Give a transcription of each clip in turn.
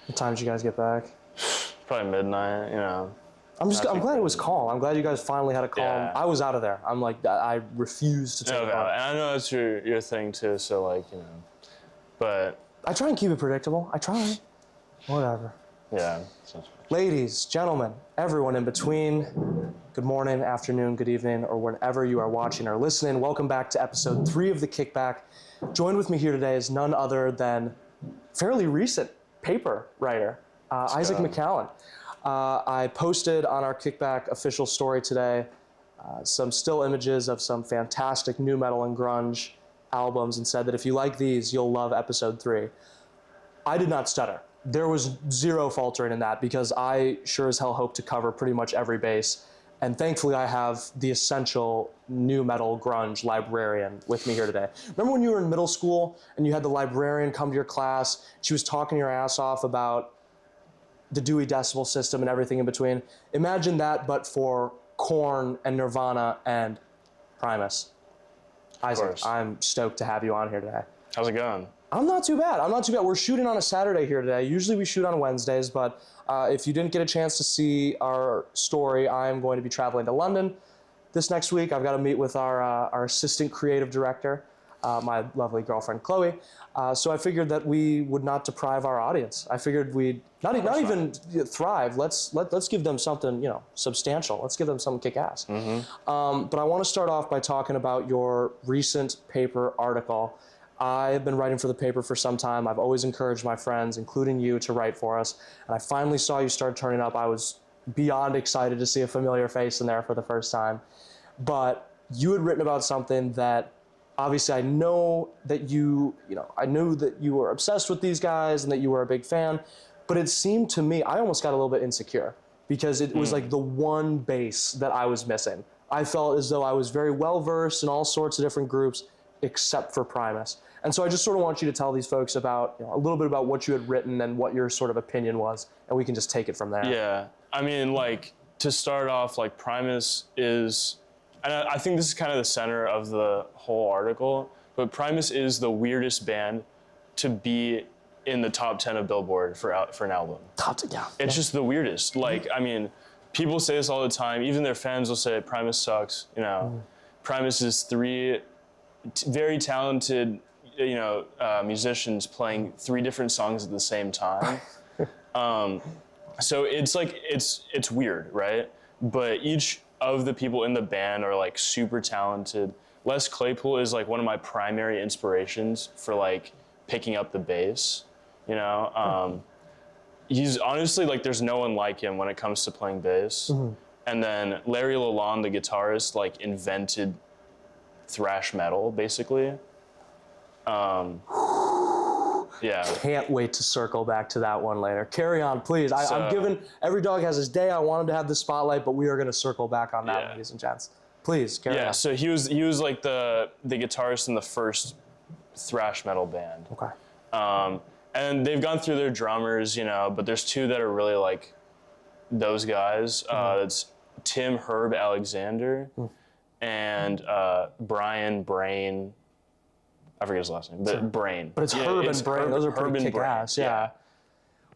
What time did you guys get back? Probably midnight, you know. I'm glad it was calm. I'm glad you guys finally had a calm. Yeah. I was out of there. I'm like, I refuse to take No, part. and I know that's your thing too, so like, you know. But I try and keep it predictable. I try. Whatever. yeah. Ladies, gentlemen, everyone in between, good morning, afternoon, good evening, or whenever you are watching or listening. Welcome back to episode 3 of the Kickback. Joined with me here today is none other than fairly recent paper writer, Isaac McAllen. I posted on our Kickback official story today some still images of some fantastic nu metal and grunge albums and said that if you like these, you'll love episode 3. I did not stutter. There was zero faltering in that because I sure as hell hope to cover pretty much every base. And thankfully I have the essential nu metal grunge librarian with me here today. Remember when you were in middle school and you had the librarian come to your class, she was talking your ass off about the Dewey Decimal System and everything in between? Imagine that, but for Korn and Nirvana and Primus. Isaac, I'm stoked to have you on here today. How's it going? I'm not too bad. We're shooting on a Saturday here today. Usually we shoot on Wednesdays, but if you didn't get a chance to see our story, I'm going to be traveling to London this next week. I've got to meet with our assistant creative director, my lovely girlfriend Chloe. So I figured that we would not deprive our audience. I figured we'd not even thrive. Let's give them something, you know, substantial. Let's give them something kick-ass. Mm-hmm. But I want to start off by talking about your recent paper article. I've been writing for the paper for some time. I've always encouraged my friends, including you, to write for us. And I finally saw you start turning up. I was beyond excited to see a familiar face in there for the first time. But you had written about something that obviously I know that I knew that you were obsessed with these guys and that you were a big fan. But it seemed to me, I almost got a little bit insecure because it was like the one base that I was missing. I felt as though I was very well versed in all sorts of different groups except for Primus. And so I just sort of want you to tell these folks about, you know, a little bit about what you had written and what your sort of opinion was, and we can just take it from there. Yeah, I mean, like, to start off, like, Primus is, and I think this is kind of the center of the whole article, but Primus is the weirdest band to be in the top 10 of Billboard for an album. Yeah. It's just the weirdest. Like, I mean, people say this all the time. Even their fans will say Primus sucks, you know. Primus is 3 very talented, you know, musicians playing 3 different songs at the same time. So it's like, it's weird, right? But each of the people in the band are like super talented. Les Claypool is like one of my primary inspirations for like picking up the bass, you know? He's honestly like, there's no one like him when it comes to playing bass. And then Larry Lalonde, the guitarist, like invented thrash metal, basically. Yeah. Can't wait to circle back to that one later. Carry on, please. I'm giving, every dog has his day. I wanted to have the spotlight, but we are going to circle back on that, ladies and gents. Please, carry on. Yeah, so he was like the guitarist in the first thrash metal band. Okay. And they've gone through their drummers, you know, but there's 2 that are really like those guys. It's Tim Herb Alexander and Brian Brain. I forget his last name, but Brain. But it's Herb and Brain. Those are pretty kick-ass. Yeah.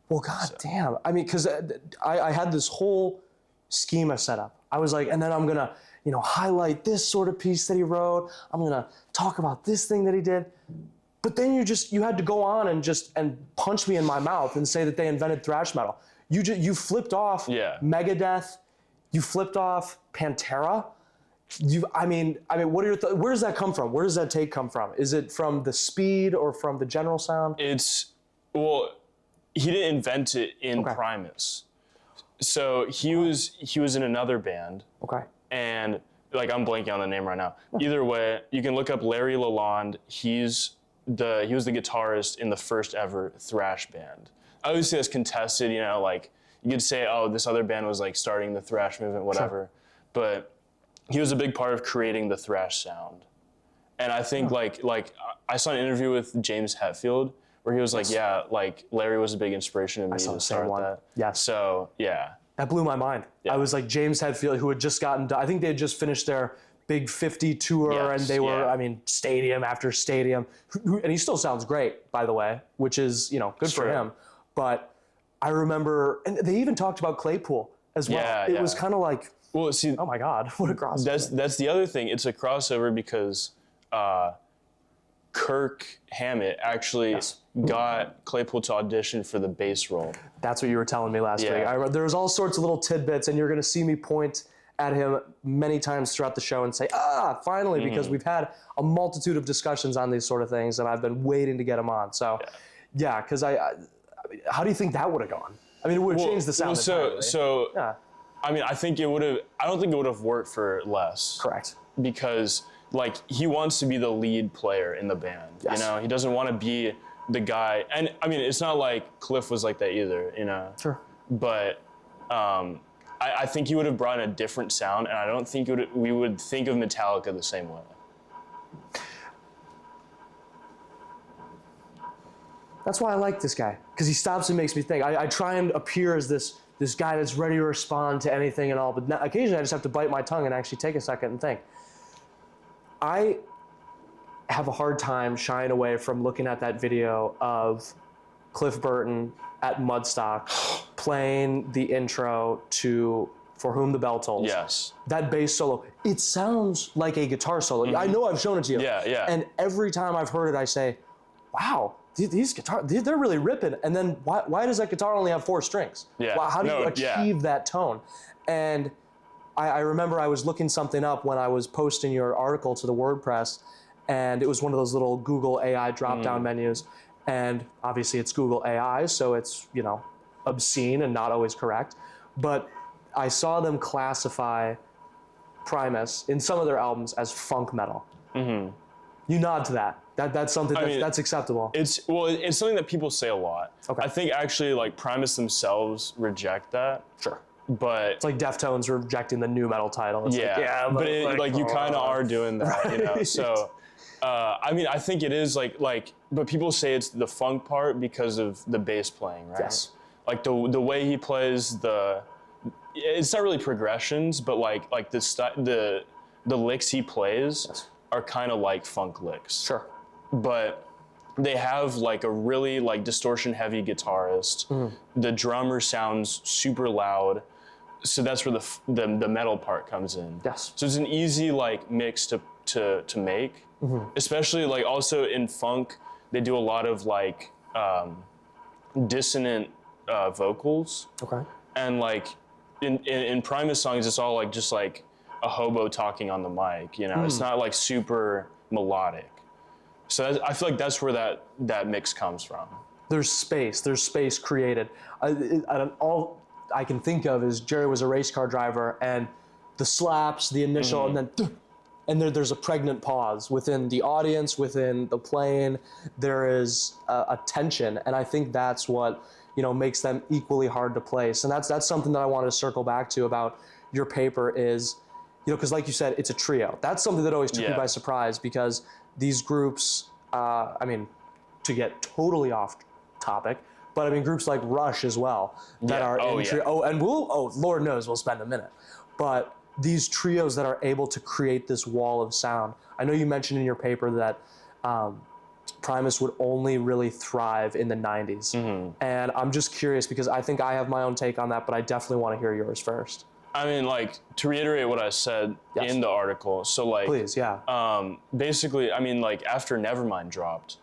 Well, god damn. I mean, because I had this whole schema set up. I was like, and then I'm going to, you know, highlight this sort of piece that he wrote. I'm going to talk about this thing that he did. But then you had to go on and punch me in my mouth and say that they invented thrash metal. You flipped off Megadeth. You flipped off Pantera. I mean, what are your where does that come from? Where does that take come from? Is it from the speed or from the general sound? Well, he didn't invent it in Primus. So he was in another band. Okay. And like, I'm blanking on the name right now. Either way, you can look up Larry Lalonde. He was the guitarist in the first ever thrash band. Obviously that's contested, you know, like you could say, oh, this other band was like starting the thrash movement, whatever. But he was a big part of creating the thrash sound. And I think like I saw an interview with James Hetfield where he was like, yeah, like Larry was a big inspiration to me to start that. Yeah. So, yeah. That blew my mind. Yeah. I was like, James Hetfield, who had just I think they had just finished their Big 50 tour, and they were, I mean, stadium after stadium. And he still sounds great, by the way, which is, you know, good for him. But I remember, and they even talked about Claypool as well. Yeah, It was kind of like, well, see, oh my God, what a crossover. that's the other thing. It's a crossover because Kirk Hammett actually got Claypool to audition for the bass role. That's what you were telling me last week. Yeah. I remember there was all sorts of little tidbits, and you're going to see me point at him many times throughout the show and say, finally, because we've had a multitude of discussions on these sort of things, and I've been waiting to get him on. So, yeah, because I mean, how do you think that would have gone? I mean, it would have changed the sound entirely. So, I mean, I think it would have. I don't think it would have worked for Les. Correct. Because like he wants to be the lead player in the band. Yes. You know, he doesn't want to be the guy. And I mean, it's not like Cliff was like that either. You know. Sure. But I think he would have brought in a different sound, and I don't think we would think of Metallica the same way. That's why I like this guy, because he stops and makes me think. I try and appear as this guy that's ready to respond to anything and all, but occasionally I just have to bite my tongue and actually take a second and think. I have a hard time shying away from looking at that video of Cliff Burton at Mudstock playing the intro to For Whom the Bell Tolls. Yes. That bass solo, it sounds like a guitar solo. I know I've shown it to you. Yeah. And every time I've heard it, I say, wow, these guitars, they're really ripping. And then why does that guitar only have 4 strings? Yeah. How do you achieve that tone? And I remember I was looking something up when I was posting your article to the WordPress, and it was one of those little Google AI drop-down menus. And obviously it's Google AI, so it's, obscene and not always correct. But I saw them classify Primus in some of their albums as funk metal. Mm-hmm. You nod to that. That's something that's acceptable. It's something that people say a lot. Okay. I think actually like Primus themselves reject that. Sure. But it's like Deftones rejecting the new metal title. It's but you kind of are doing that, right. So, I mean, I think it is but people say it's the funk part because of the bass playing, right? Yes. Like the way he plays it's not really progressions, but like the licks he plays are kind of like funk licks. Sure. But they have like a really like distortion heavy guitarist. The drummer sounds super loud. So that's where the metal part comes in. Yes. So it's an easy like mix to make, especially like also in funk they do a lot of like dissonant vocals. Okay. And like in Primus songs it's all like just like a hobo talking on the mic. It's not like super melodic. So I feel like that's where that mix comes from. There's space created. All I can think of is Jerry was a race car driver, and the slaps, the initial, and then there's a pregnant pause within the audience, within the playing. There is a tension, and I think that's what makes them equally hard to place. And that's something that I wanted to circle back to about your paper is, because like you said, it's a trio. That's something that always took me by surprise, because these groups, to get totally off topic, but groups like Rush as well that are in trio. Oh, and Lord knows we'll spend a minute. But these trios that are able to create this wall of sound. I know you mentioned in your paper that Primus would only really thrive in the 90s. And I'm just curious because I think I have my own take on that, but I definitely want to hear yours first. I mean, like, to reiterate what I said in the article, so like, please, basically, I mean, like, after Nevermind dropped,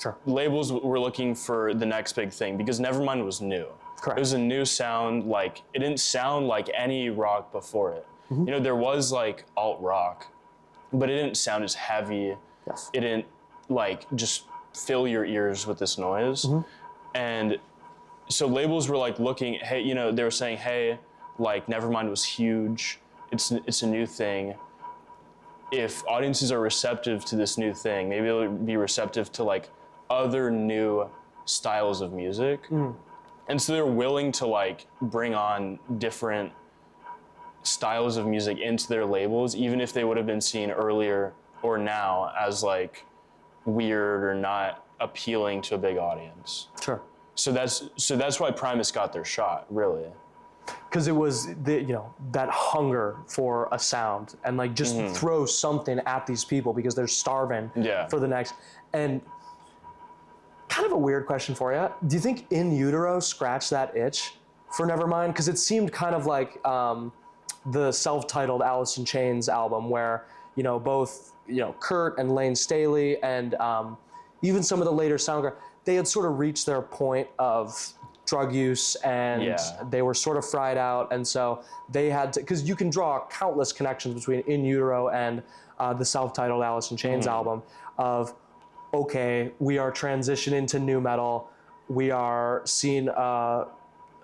sure, labels were looking for the next big thing because Nevermind was new. Correct. It was a new sound. Like, it didn't sound like any rock before it. There was like alt rock, but it didn't sound as heavy. Yes. It didn't like just fill your ears with this noise. And so labels were like looking, hey, they were saying, hey, like Nevermind was huge. It's a new thing. If audiences are receptive to this new thing, maybe they'll be receptive to like other new styles of music. And so they're willing to like bring on different styles of music into their labels, even if they would have been seen earlier or now as like weird or not appealing to a big audience. Sure. So that's why Primus got their shot, really. Because it was that hunger for a sound and like just throw something at these people because they're starving for the next. And kind of a weird question for you. Do you think In Utero scratched that itch for Nevermind? Because it seemed kind of like the self-titled Alice in Chains album, where both Kurt and Lane Staley and even some of the later Soundgarden, they had sort of reached their point of drug use and they were sort of fried out, and so they had to, because you can draw countless connections between In Utero and the self-titled Alice in Chains album of, okay, we are transitioning to nu metal, we are seeing not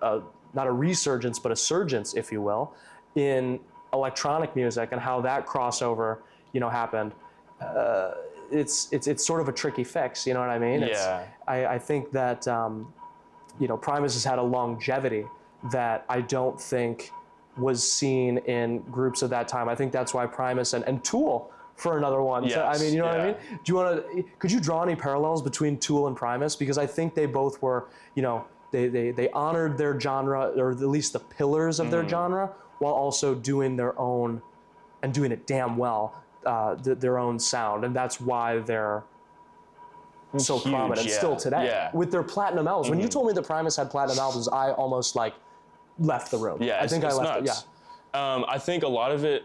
a resurgence but a surgence, if you will, in electronic music, and how that crossover happened. It's sort of a tricky fix, you know what I mean? I think that Primus has had a longevity that I don't think was seen in groups of that time. I think that's why Primus and Tool for another one. Yes, so, I mean, what I mean? Could you draw any parallels between Tool and Primus? Because I think they both were, they honored their genre, or at least the pillars of their genre, while also doing their own, and doing it damn well, their own sound. And that's why they're so huge, prominent still today with their platinum albums. When you told me that Primus had platinum albums, I almost left the room. Yeah, I think I left. Nuts. I think a lot of it,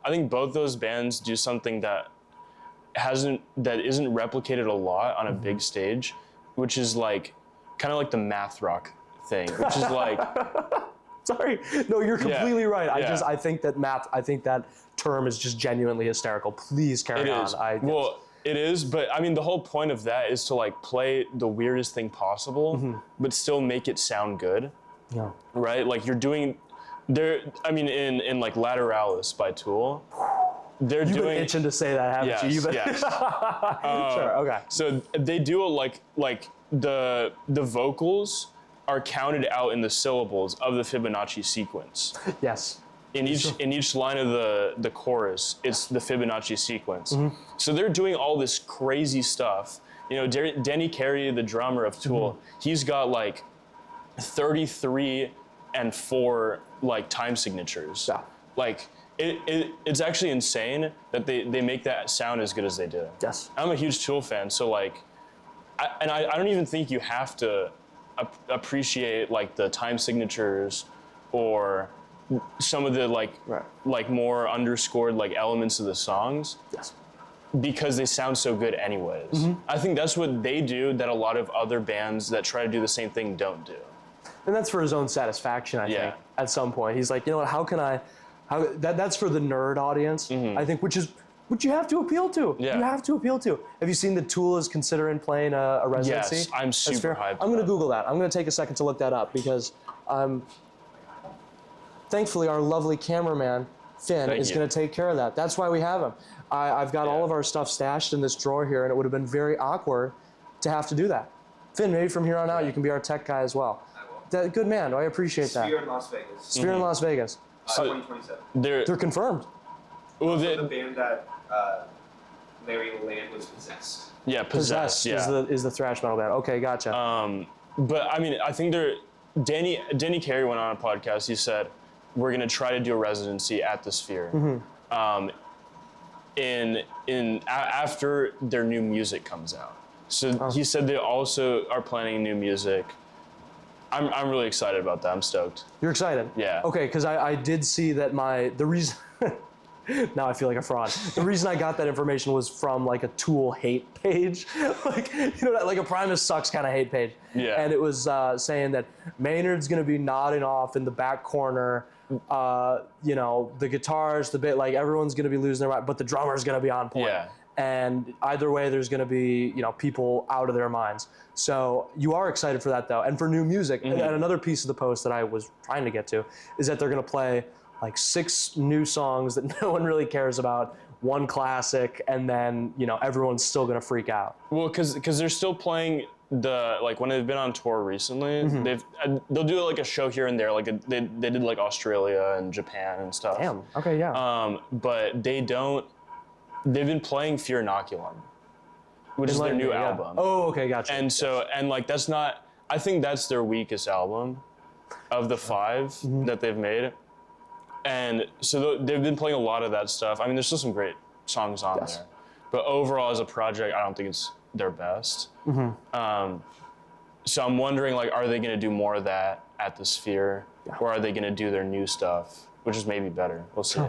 I think both those bands do something that isn't replicated a lot on a big stage, which is kind of like the math rock thing, which is Sorry, no, you're completely right. I think that term is just genuinely hysterical. Please carry on. It is, but I mean, the whole point of that is to play the weirdest thing possible, but still make it sound good. Yeah. Right? You're doing, in Lateralis by Tool, You've been itching to say that, haven't you? Yes. Sure, okay. So they do the vocals are counted out in the syllables of the Fibonacci sequence. Yes. In each line of the chorus, it's the Fibonacci sequence. So they're doing all this crazy stuff. Denny Carey, the drummer of Tool, he's got 33 and 4 time signatures. Yeah. It's actually insane that they make that sound as good as they do. Yes. I'm a huge Tool fan, so I don't even think you have to appreciate the time signatures or some of the more underscored elements of the songs. Yes. Because they sound so good anyways. I think that's what they do that a lot of other bands that try to do the same thing don't do. And that's for his own satisfaction, I think, at some point. He's like, you know what, that's for the nerd audience, I think, which is what you have to appeal to. Yeah. You have to appeal to. Have you seen that Tool is considering playing a residency? Yes, I'm super hyped. I'm going to Google that. I'm going to take a second to look that up, because thankfully our lovely cameraman, Finn, is going to take care of that. That's why we have him. I've got all of our stuff stashed in this drawer here, and it would have been very awkward to have to do that. Finn, maybe from here on out, you can be our tech guy as well. I will. Good man. I appreciate that. Sphere in Las Vegas. Sphere in Las Vegas. 2027. They're confirmed. Well, The band that Larry Land was Possessed. Yeah, Possessed. is the thrash metal band. Okay, gotcha. But I mean, I think Denny Carey went on a podcast. He said, we're going to try to do a residency at the Sphere. After their new music comes out. So he said they also are planning new music. I'm really excited about that. I'm stoked. You're excited? Yeah. Okay, because I did see that the reason, now I feel like a fraud. The reason I got that information was from a Tool hate page, like a Primus sucks kind of hate page. Yeah. And it was saying that Maynard's gonna be nodding off in the back corner. The guitars, the bit, everyone's gonna be losing their mind, but the drummer's gonna be on point. Yeah. And either way, there's going to be, people out of their minds. So you are excited for that, though, and for new music. And another piece of the post that I was trying to get to is that they're going to play 6 new songs that no one really cares about, 1 classic, and then everyone's still going to freak out. Well, because they're still playing when they've been on tour recently, they'll do a show here and there. They did Australia and Japan and stuff. Damn. Okay. Yeah. But they've been playing Fear Inoculum, which is their new album. Oh, okay, gotcha. And so, that's not, I think that's their weakest album of the 5 that they've made. And so they've been playing a lot of that stuff. I mean, there's still some great songs on there. But overall, as a project, I don't think it's their best. So I'm wondering, like, are they going to do more of that at the Sphere, or are they going to do their new stuff, which is maybe better? We'll see.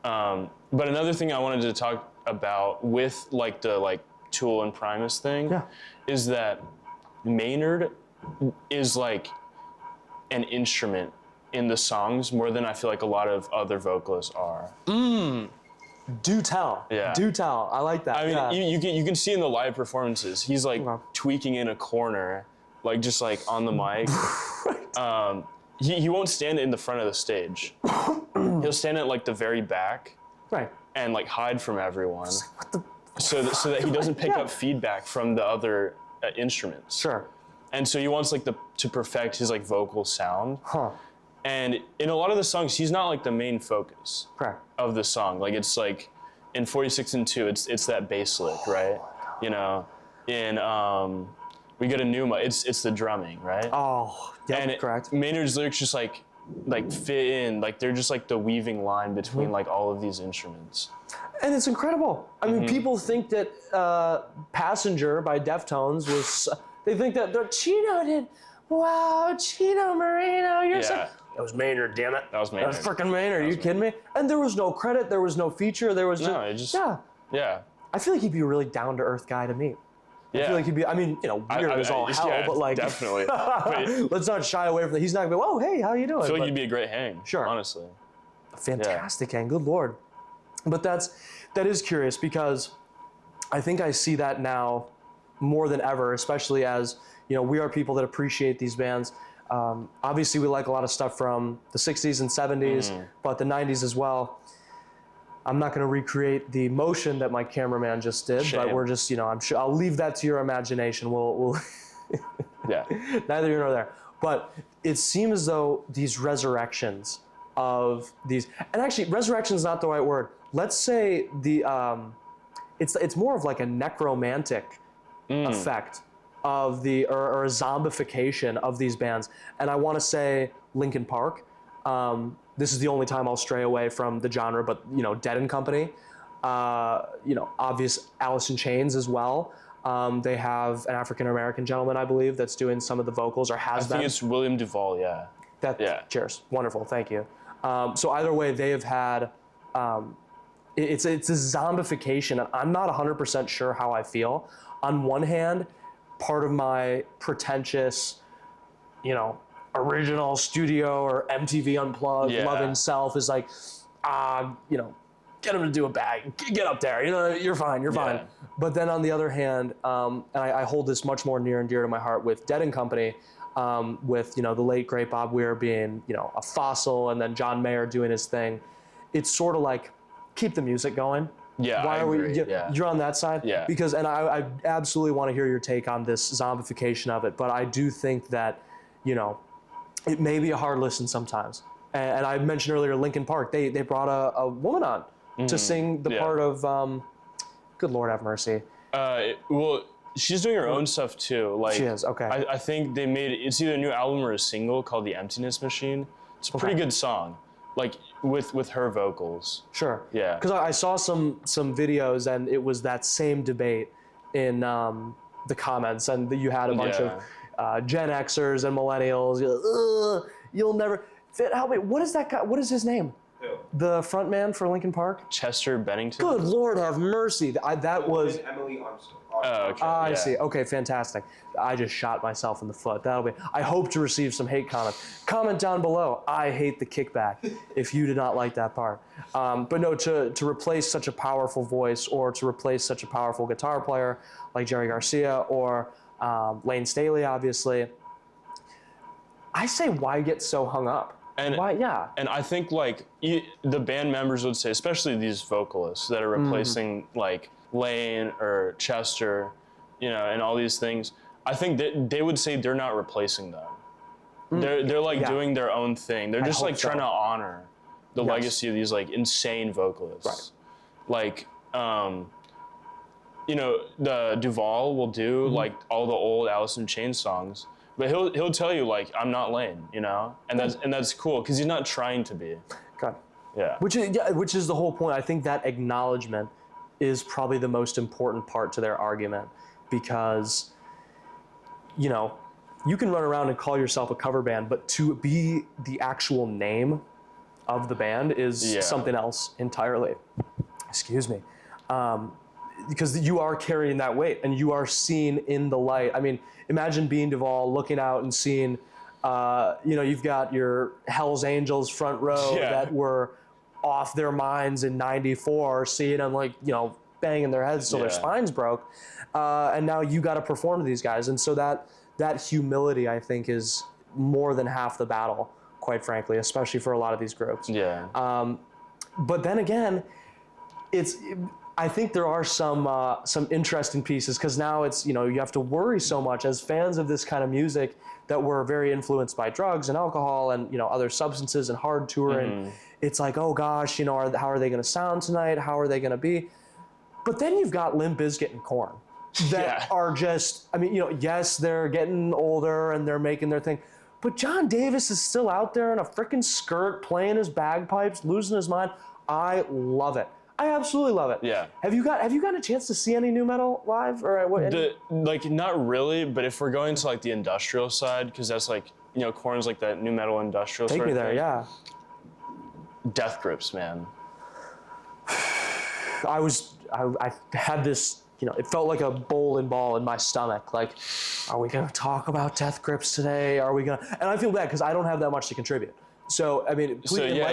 But another thing I wanted to talk about with like the Tool and Primus thing is that Maynard is like an instrument in the songs more than I feel like a lot of other vocalists are. Do tell. Yeah. Do tell. I like that. I mean, you can see in the live performances, he's like Okay. tweaking in a corner, like just like on the mic. He won't stand in the front of the stage. He'll stand at like the very back Right. and like hide from everyone, What the? so that he doesn't pick up feedback from the other instruments. Sure. And so he wants like to perfect his like vocal sound. Huh. And in a lot of the songs, he's not like the main focus Correct. of the song. Like it's like in 46 and 2, it's that bass lick, right? You know, in We Get a Pneuma, it's the drumming, right? Oh, yeah, And correct. Maynard's lyrics just like fit in, like they're just like the weaving line between like all of these instruments. And it's incredible. I mean, people think that Passenger by Deftones was, they think that Chino did, wow, Chino Marino, you're so, Yeah. that was Maynard, damn it. That was Maynard. That was freaking Maynard, are you kidding me? And there was no credit, there was no feature, there was just, No, it just yeah. yeah. I feel like he'd be a really down-to-earth guy to meet. I Yeah. feel like he'd be, I mean, you know, weird as all hell, yeah, but like, definitely. But let's not shy away from that. He's not gonna be, oh, hey, how you doing? I feel like But- you'd be a great hang. Sure. Honestly. fantastic hang, good Lord. But that is curious because I think I see that now more than ever, especially as, you know, we are people that appreciate these bands. Obviously we like a lot of stuff from the 60s and 70s, but the 90s as well. I'm not going to recreate the motion that my cameraman just did, but Shame. we're just, you know, I'm sure I'll leave that to your imagination. We'll Yeah. neither here nor there. But it seems as though these resurrections of these, and actually resurrection is not the right word. Let's say it's more of like a necromantic effect of the, or a zombification of these bands. And I want to say Linkin Park. This is the only time I'll stray away from the genre, but you know, Dead and Company, you know, obvious Alice in Chains as well. They have an African-American gentleman, I believe, that's doing some of the vocals or has I think been. it's William Duvall, yeah. Yeah. Cheers. Wonderful. Thank you. So either way, they have had, it's a zombification, and I'm not 100% sure how I feel. On one hand, part of my pretentious, you know, original studio or MTV Unplugged Yeah. loving self is like, you know, get him to do a bag, get up there, you know, you're fine, you're fine. Yeah. But then on the other hand, and I hold this much more near and dear to my heart with Dead and Company, with, you know, the late great Bob Weir being, you know, a fossil, and then John Mayer doing his thing. It's sort of like, keep the music going. Yeah, I agree, yeah. You're on that side? Yeah. Because, and I absolutely want to hear your take on this zombification of it, but I do think that, you know, it may be a hard listen sometimes. And I mentioned earlier, Linkin Park, they brought a woman on to sing the part of, good Lord have mercy. Well, she's doing her own stuff too. Like, She is, okay. I think they made, it's either a new album or a single called The Emptiness Machine. It's a pretty good song, like with her vocals. Sure. Yeah. Because I saw some videos, and it was that same debate in the comments, and you had a bunch of Gen Xers and millennials. Ugh, you'll never fit. Help me. What is that guy? What is his name? Who? The front man for Linkin Park. Chester Bennington. Good Lord have mercy. That was. And Emily Armstrong. Oh, okay. I yeah. see. Okay, fantastic. I just shot myself in the foot. That'll be. I hope to receive some hate comments. Comment down below. I hate the kickback. If you did not like that part, but no, to replace such a powerful voice, or to replace such a powerful guitar player like Jerry Garcia or Lane Staley, obviously. I say, why get so hung up? And Why? Yeah. And I think like the band members would say, especially these vocalists that are replacing like Lane or Chester, you know, and all these things. I think that they would say they're not replacing them. They're like doing their own thing. They're just hope like trying so. to honor the Yes. legacy of these like insane vocalists. Right. Like, you know, the Duvall will do like all the old Alice in Chains songs, but he'll tell you like, I'm not Lane, you know, and that's cool because he's not trying to be. God. Yeah. Which is the whole point. I think that acknowledgement is probably the most important part to their argument, because, you know, you can run around and call yourself a cover band, but to be the actual name of the band is something else entirely. Excuse me. Because you are carrying that weight and you are seen in the light. I mean, imagine being Duvall, looking out and seeing, you know, you've got your Hell's Angels front row that were off their minds in '94, seeing them like, you know, banging their heads till their spines broke. And now you got to perform to these guys. And so that humility, I think, is more than half the battle, quite frankly, especially for a lot of these groups. Yeah. But then again, I think there are some interesting pieces, because now it's, you know, you have to worry so much as fans of this kind of music that we're very influenced by drugs and alcohol and, you know, other substances and hard touring. It's like, oh gosh, you know, how are they going to sound tonight? How are they going to be? But then you've got Limp Bizkit and Korn that are just, I mean, you know, yes, they're getting older and they're making their thing, but John Davis is still out there in a freaking skirt playing his bagpipes, losing his mind. I love it. I absolutely love it. Yeah. Have you gotten a chance to see any new metal live or what? Like, not really, but if we're going to like the industrial side, because that's like, you know, Korn's like that new metal industrial. Take me there, yeah. Death Grips, man. I had this, you know, it felt like a bowling ball in my stomach. Like, are we gonna talk about Death Grips today? Are we gonna? And I feel bad because I don't have that much to contribute. So, I mean,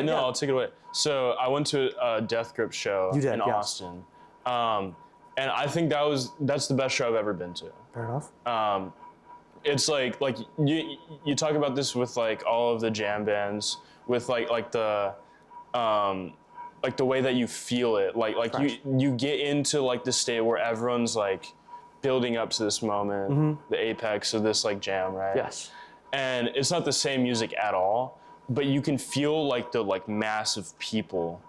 I'll take it away. So I went to a Death Grip show in Austin. And I think that's the best show I've ever been to. Fair enough. It's like you talk about this with like all of the jam bands, with like the way that you feel it. Like you get into like the state where everyone's like building up to this moment, the apex of this like jam, right? Yes. And it's not the same music at all, but you can feel like the like mass of people,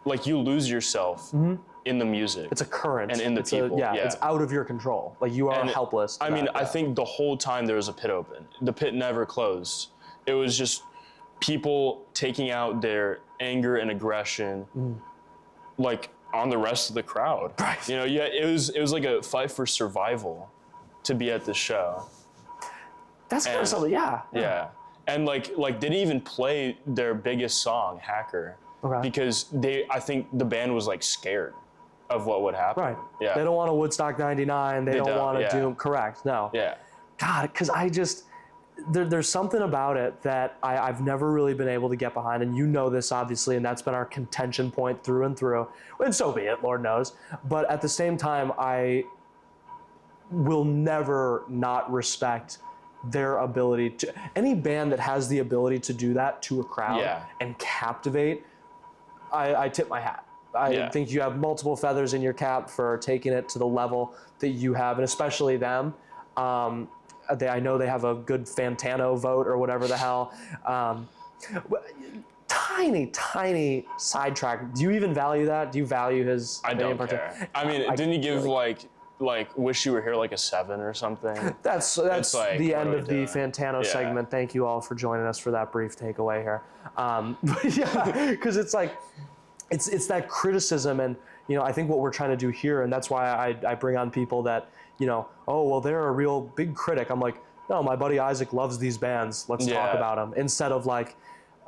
like you lose yourself in the music. It's a current. And in the people. It's out of your control. Like you are helpless. I mean, I think the whole time there was a pit open. The pit never closed. It was just people taking out their anger and aggression, like on the rest of the crowd. Right. You know, it was like a fight for survival to be at this show. That's kind of something, Yeah. And like they didn't even play their biggest song, Hacker, because I think the band was like scared of what would happen. Right. Yeah. They don't want a Woodstock 99. They don't want to do, correct, no. Yeah. God, because I just, there's something about it that I've never really been able to get behind, and you know this obviously, and that's been our contention point through and through, and so be it, Lord knows. But at the same time, I will never not respect their ability to, any band that has the ability to do that to a crowd and captivate, I tip my hat. I think you have multiple feathers in your cap for taking it to the level that you have, and especially them. I know they have a good Fantano vote or whatever the hell. Tiny sidetrack. Do you even value that? Do you value his? I don't care. I mean, didn't he give like Wish You Were Here like a 7 or something? That's like, the end of the Fantano segment. Thank you all for joining us for that brief takeaway here. But yeah, because it's like, it's that criticism, and you know, I think what we're trying to do here, and that's why I bring on people that, you know, oh well, they're a real big critic. I'm like, no, my buddy Isaac loves these bands. Let's talk about them, instead of like,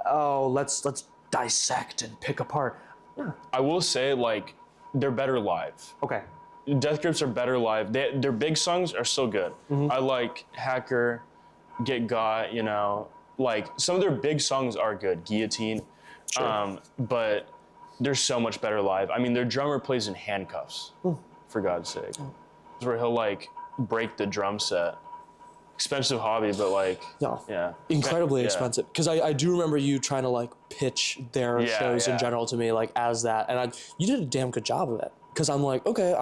oh, let's dissect and pick apart. Yeah. I will say, like, they're better live. Okay. Death Grips are better live. Their big songs are so good. I like Hacker, Get Got, you know, like some of their big songs are good. Guillotine. Sure. But they're so much better live. I mean, their drummer plays in handcuffs, for God's sake. Where he'll like break the drum set. Expensive hobby, but like, incredibly expensive. Because I do remember you trying to like pitch their shows in general to me, like as that, and you did a damn good job of it. Because I'm like, okay,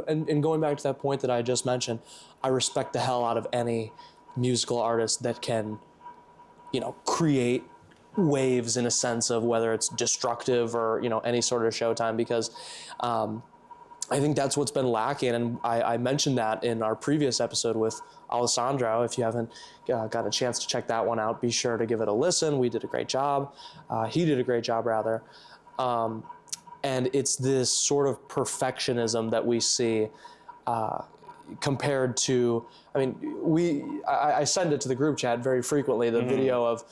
and going back to that point that I just mentioned, I respect the hell out of any musical artist that can, you know, create waves in a sense of whether it's destructive or, you know, any sort of showtime, because I think that's what's been lacking. And I mentioned that in our previous episode with Alessandro. If you haven't got a chance to check that one out, be sure to give it a listen. We did a great job. He did a great job, rather. And it's this sort of perfectionism that we see, compared to, I mean, I send it to the group chat very frequently, the video of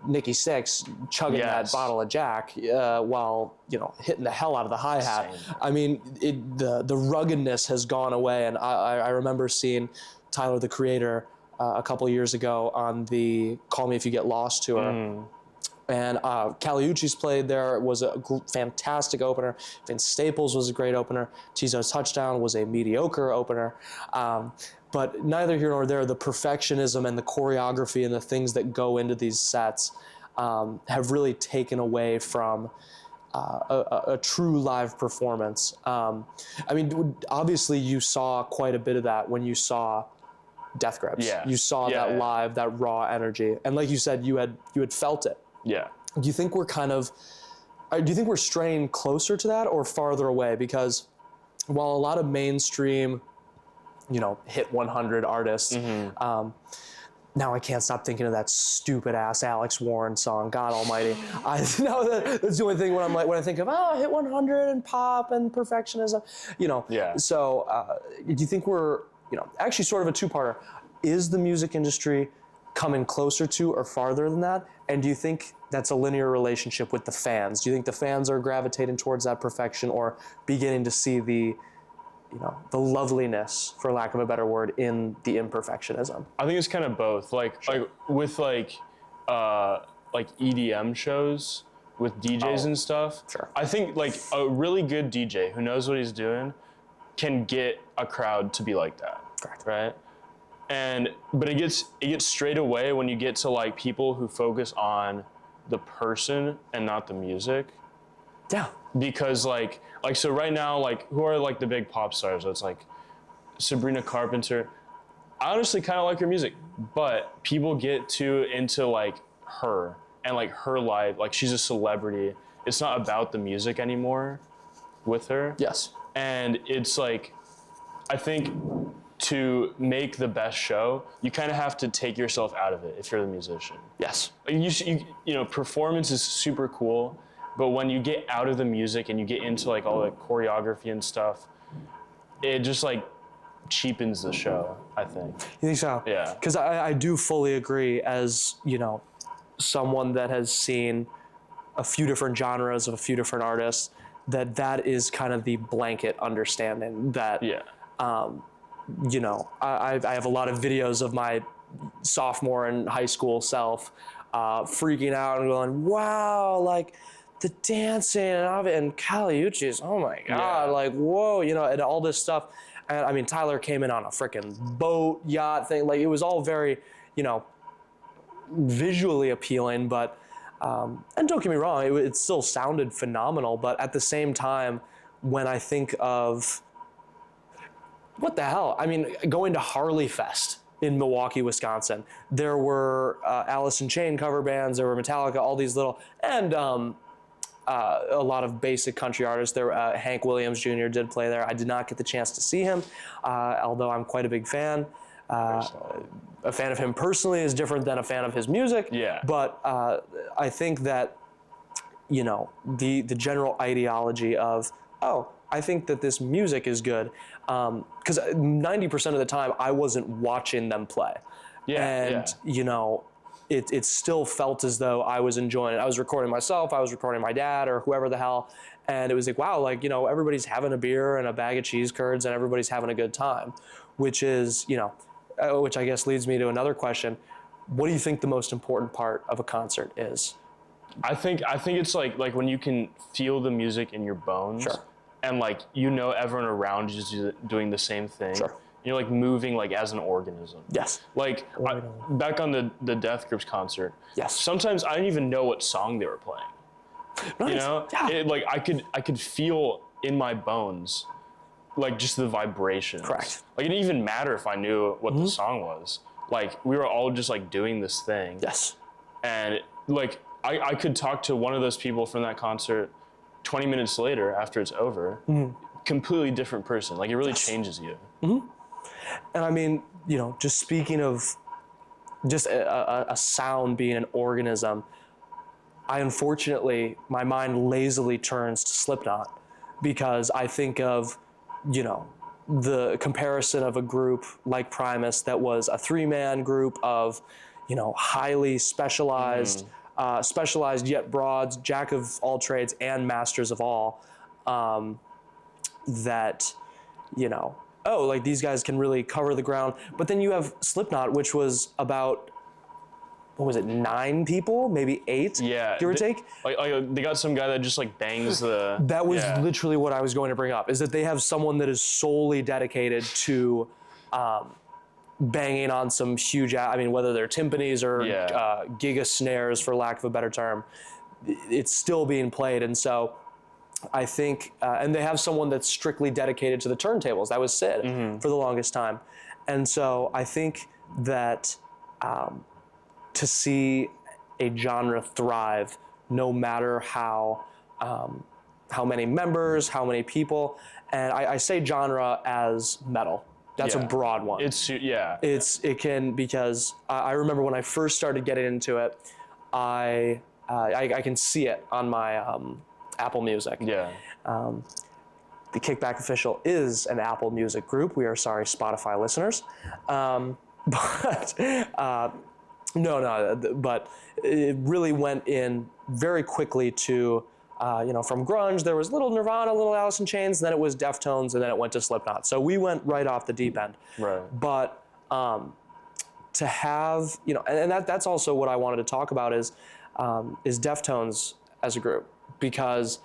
Nikki Sixx chugging that bottle of Jack while, you know, hitting the hell out of the hi-hat. Same. I mean, the ruggedness has gone away, and I remember seeing Tyler, the Creator, a couple years ago on the Call Me If You Get Lost tour. And Caliucci's played there, was a fantastic opener. Vince Staples was a great opener. Tizo's Touchdown was a mediocre opener. But neither here nor there, the perfectionism and the choreography and the things that go into these sets have really taken away from a true live performance. I mean, obviously you saw quite a bit of that when you saw Death Grips. Yeah. You saw that live, that raw energy. And like you said, you had felt it. Yeah. Do you think we're straying closer to that or farther away? Because while a lot of mainstream, you know, hit 100 artists, now I can't stop thinking of that stupid ass Alex Warren song, God Almighty. That's the only thing when I think of hit 100 and pop and perfectionism, you know. Yeah. So do you think we're, you know, actually sort of a two-parter? Is the music industry coming closer to or farther than that? And do you think that's a linear relationship with the fans? Do you think the fans are gravitating towards that perfection or beginning to see the, you know, the loveliness, for lack of a better word, in the imperfectionism? I think it's kind of both. Like with EDM shows with DJs and stuff. Sure. I think like a really good DJ who knows what he's doing can get a crowd to be like that. Correct. Right? But it gets straight away when you get to like people who focus on the person and not the music. Yeah. Because like so right now, like who are like the big pop stars? It's like Sabrina Carpenter. I honestly kind of like her music, but people get too into like her and like her life. Like she's a celebrity. It's not about the music anymore with her. Yes. And it's like, I think to make the best show, you kind of have to take yourself out of it if you're the musician. Yes. Like you know, performance is super cool, but when you get out of the music and you get into like all the choreography and stuff, it just like cheapens the show, I think. You think so? Yeah. Because I do fully agree, as, you know, someone that has seen a few different genres of a few different artists, that is kind of the blanket understanding that, you know, I have a lot of videos of my sophomore and high school self freaking out and going, wow, like the dancing and Caliucci's, oh my God, like, whoa, you know, and all this stuff. And I mean, Tyler came in on a freaking boat, yacht thing. Like, it was all very, you know, visually appealing, but, and don't get me wrong, it still sounded phenomenal. But at the same time, when I think of, what the hell? I mean, going to Harley Fest in Milwaukee, Wisconsin, there were Alice in Chains cover bands, there were Metallica, all these little, and a lot of basic country artists. There, Hank Williams Jr. did play there. I did not get the chance to see him, although I'm quite a big fan. A fan of him personally is different than a fan of his music. Yeah. But I think that, you know, the general ideology of, oh, I think that this music is good, because 90% of the time I wasn't watching them play. And, you know, it still felt as though I was enjoying it. I was recording myself, I was recording my dad or whoever the hell, and it was like, wow, like, you know, everybody's having a beer and a bag of cheese curds and everybody's having a good time, which is, you know, which I guess leads me to another question. What do you think the most important part of a concert is? I think it's like when you can feel the music in your bones. Sure. And like, you know, everyone around you is doing the same thing. Sure. You're like moving like as an organism. Yes. Like back on the Death Grips concert. Yes. Sometimes I didn't even know what song they were playing. Nice. You know, Yeah. like I could feel in my bones, like just the vibration. Correct. Like it didn't even matter if I knew what the song was. Like we were all just like doing this thing. Yes. And like I could talk to one of those people from that concert 20 minutes later after it's over, completely different person. Like it really changes you. And I mean, you know, just speaking of just a sound being an organism, I unfortunately, my mind lazily turns to Slipknot, because I think of, you know, the comparison of a group like Primus that was a 3-man group of, highly specialized, specialized yet broads, jack of all trades and masters of all, that, like these guys can really cover the ground. But then you have Slipknot, which was about, what was it, 9 people, maybe 8, Yeah, give or take. Like they got some guy that just like bangs the. That was literally what I was going to bring up, is that they have someone that is solely dedicated to banging on some huge, whether they're timpanis or giga snares, for lack of a better term, it's still being played. And so I think, and they have someone that's strictly dedicated to the turntables. That was Sid for the longest time. And so I think that to see a genre thrive, no matter how many members, how many people, and I say genre as metal. That's a broad one. It can, because I remember when I first started getting into it, I can see it on my Apple Music. Yeah. The Kickback Official is an Apple Music group. We are sorry, Spotify listeners. But it really went in very quickly to, from grunge, there was little Nirvana, little Alice in Chains, then it was Deftones, and then it went to Slipknot. So we went right off the deep end. Right. But to have, and that's also what I wanted to talk about is Deftones as a group, because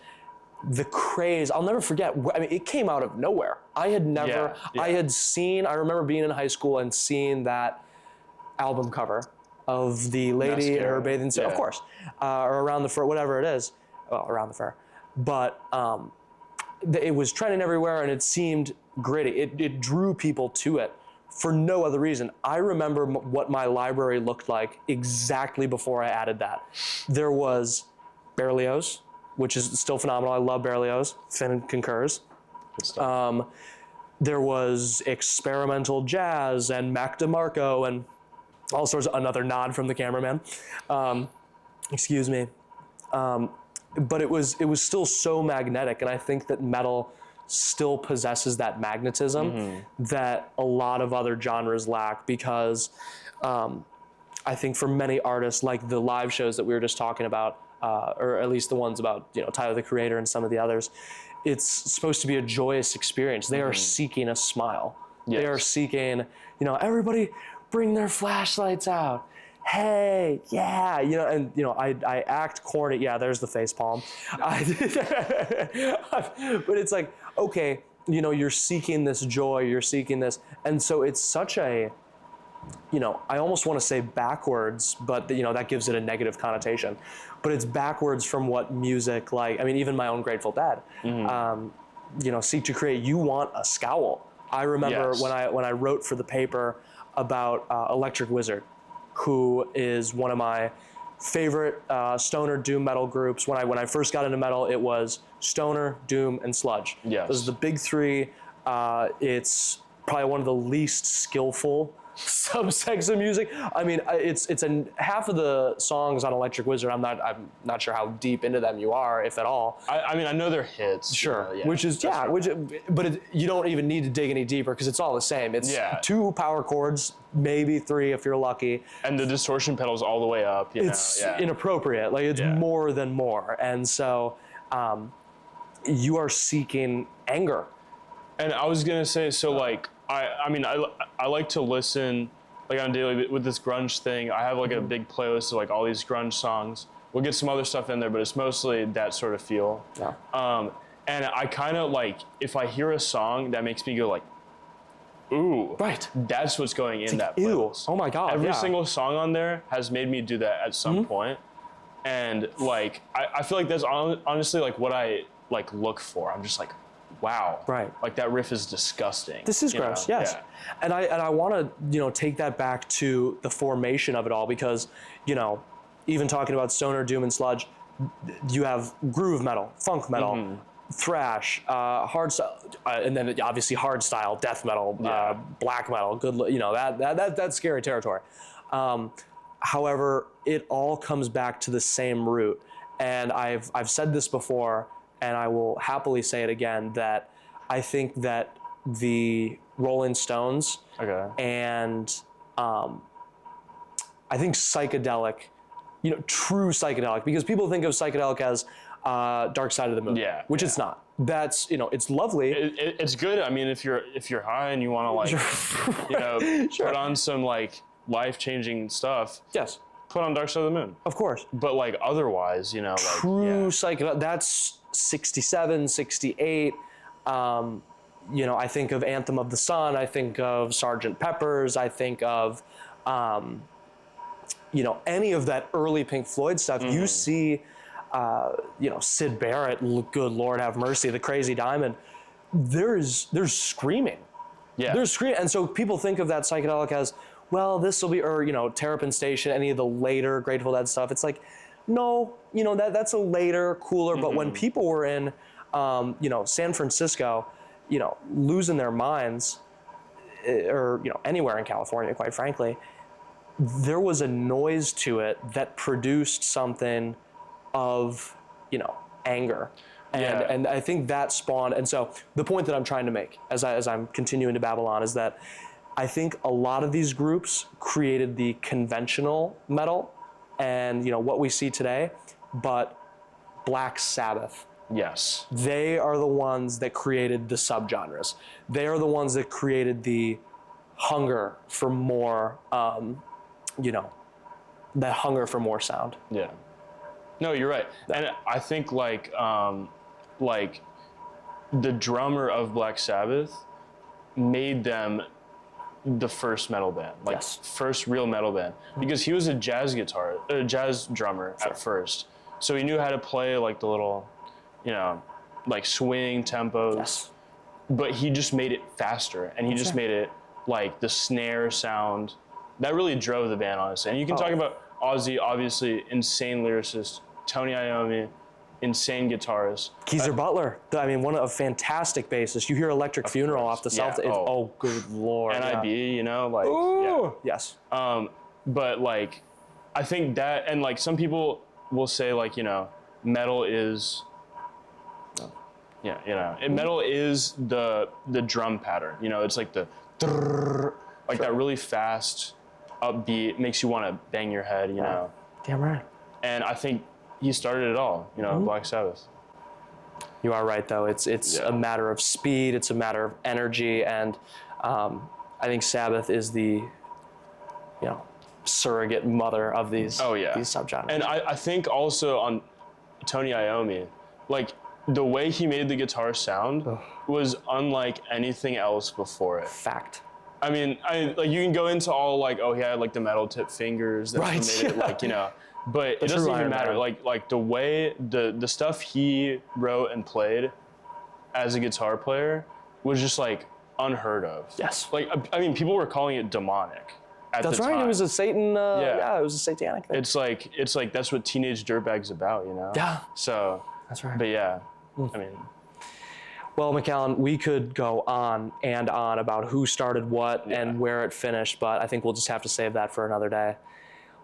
the craze, I'll never forget, it came out of nowhere. I had never, I remember being in high school and seeing that album cover of the lady in her bathing suit, of course, or Around the Fur, whatever it is, Around the Fur. But it was trending everywhere, and it seemed gritty. It drew people to it for no other reason. I remember what my library looked like exactly before I added that. There was Berlioz, which is still phenomenal. I love Berlioz. Finn concurs. Good stuff. There was experimental jazz and Mac DeMarco and all sorts of, another nod from the cameraman. Excuse me. But it was still so magnetic, and I think that metal still possesses that magnetism that a lot of other genres lack, because I think for many artists, like the live shows that we were just talking about, or at least the ones about Tyler the Creator and some of the others, it's supposed to be a joyous experience. They are seeking a smile. Yes. They are seeking, everybody bring their flashlights out. Hey, yeah, and I act corny. Yeah, there's the face palm. But it's like, okay, you're seeking this joy, you're seeking this, and so it's such a, I almost want to say backwards, but that gives it a negative connotation. But it's backwards from what music, even my own Grateful Dead, seek to create. You want a scowl. I remember when I wrote for the paper about Electric Wizard, who is one of my favorite stoner doom metal groups. When I first got into metal, it was stoner, doom, and sludge. Yes. Those are the big three. It's probably one of the least skillful subsects of music. It's half of the songs on Electric Wizard. I'm not sure how deep into them you are, if at all. I know they're hits. Sure, you don't even need to dig any deeper, because it's all the same. It's 2 power chords, maybe 3 if you're lucky. And the distortion pedal's all the way up. It's inappropriate. It's more than more, and so you are seeking anger. And I was gonna say, so I like to listen on a daily with this grunge thing. I have a big playlist of all these grunge songs. We'll get some other stuff in there, but it's mostly that sort of feel. Yeah. And I kind of if I hear a song that makes me go ooh, right, that's what's going in that playlist. Ew. Oh my God. Every single song on there has made me do that at some point. And I feel like that's honestly what I look for. I'm just wow. Right. That riff is disgusting. This is gross. Yes. Yeah. And I want to, take that back to the formation of it all, because, even talking about stoner, doom, and sludge, you have groove metal, funk metal, thrash, hard style, and then obviously hard style, death metal, black metal, that's scary territory. However, it all comes back to the same root. And I've said this before, and I will happily say it again, that I think that the Rolling Stones, Okay. and I think psychedelic, true psychedelic, because people think of psychedelic as Dark Side of the Moon, Yeah, which yeah. it's not. That's, it's lovely. It's good. I mean, if you're high and you want to like, Sure. put on some like life-changing stuff, Yes, put on Dark Side of the Moon. of course. But like otherwise, like True psychedelic, that's 67, 68. I think of Anthem of the Sun, I think of Sgt. Pepper's, I think of, any of that early Pink Floyd stuff. You see, Sid Barrett, good Lord have mercy, the Crazy Diamond. There's screaming. Yeah. There's screaming. And so people think of that psychedelic as, well, this will be, or, Terrapin Station, any of the later Grateful Dead stuff. It's like, no, that's a later, cooler. But when people were in, San Francisco, losing their minds, or, anywhere in California, quite frankly, there was a noise to it that produced something of, anger. And I think that spawned, and so the point that I'm trying to make as I'm continuing to babble on is that I think a lot of these groups created the conventional metal and what we see today, but Black Sabbath, Yes. they are the ones that created the subgenres. They are the ones that created the hunger for more, that hunger for more sound. Yeah. No, you're right. And I think like the drummer of Black Sabbath made them the first metal band, like Yes. first real metal band, because he was a jazz drummer at first. So he knew how to play like the little, like swing tempos, Yes. but he just made it faster, and he just made it like the snare sound that really drove the band, honestly. And you can talk about Ozzy, obviously insane lyricist, Tony Iommi, insane guitarist. Geezer Butler, one of a fantastic bassist. You hear Electric Funeral off the South. Yeah. Oh, good Lord. NIB, like Ooh. Yes. but like I think that, and like some people will say like metal is metal is the drum pattern. It's like the like that really fast upbeat, makes you want to bang your head, Damn right. And I think he started it all, Black Sabbath. You are right, though. It's a matter of speed. It's a matter of energy, and I think Sabbath is the surrogate mother of these these subgenres. And I think also on Tony Iommi, like the way he made the guitar sound was unlike anything else before it. Fact. Like you can go into all like, he had like the metal tip fingers that made it like, but it doesn't even matter. Like the way the stuff he wrote and played as a guitar player was just like unheard of. Yes. Like, people were calling it demonic at the time. That's right. It was a Satan. It was a satanic thing. It's like that's what Teenage Dirtbag's about, Yeah. So. That's right. But yeah, Well, McAllen, we could go on and on about who started what and where it finished, but I think we'll just have to save that for another day.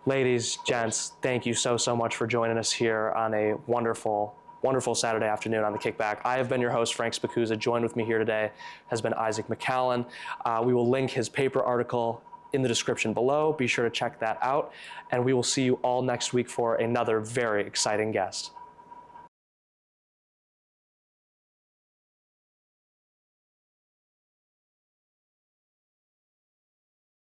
Ladies, gents, thank you so much for joining us here on a wonderful, wonderful Saturday afternoon on the Kickback. I have been your host, Frank Spacuzza. Joined with me here today has been Isaac McAllen. We will link his paper article in the description below. Be sure to check that out, and we will see you all next week for another very exciting guest.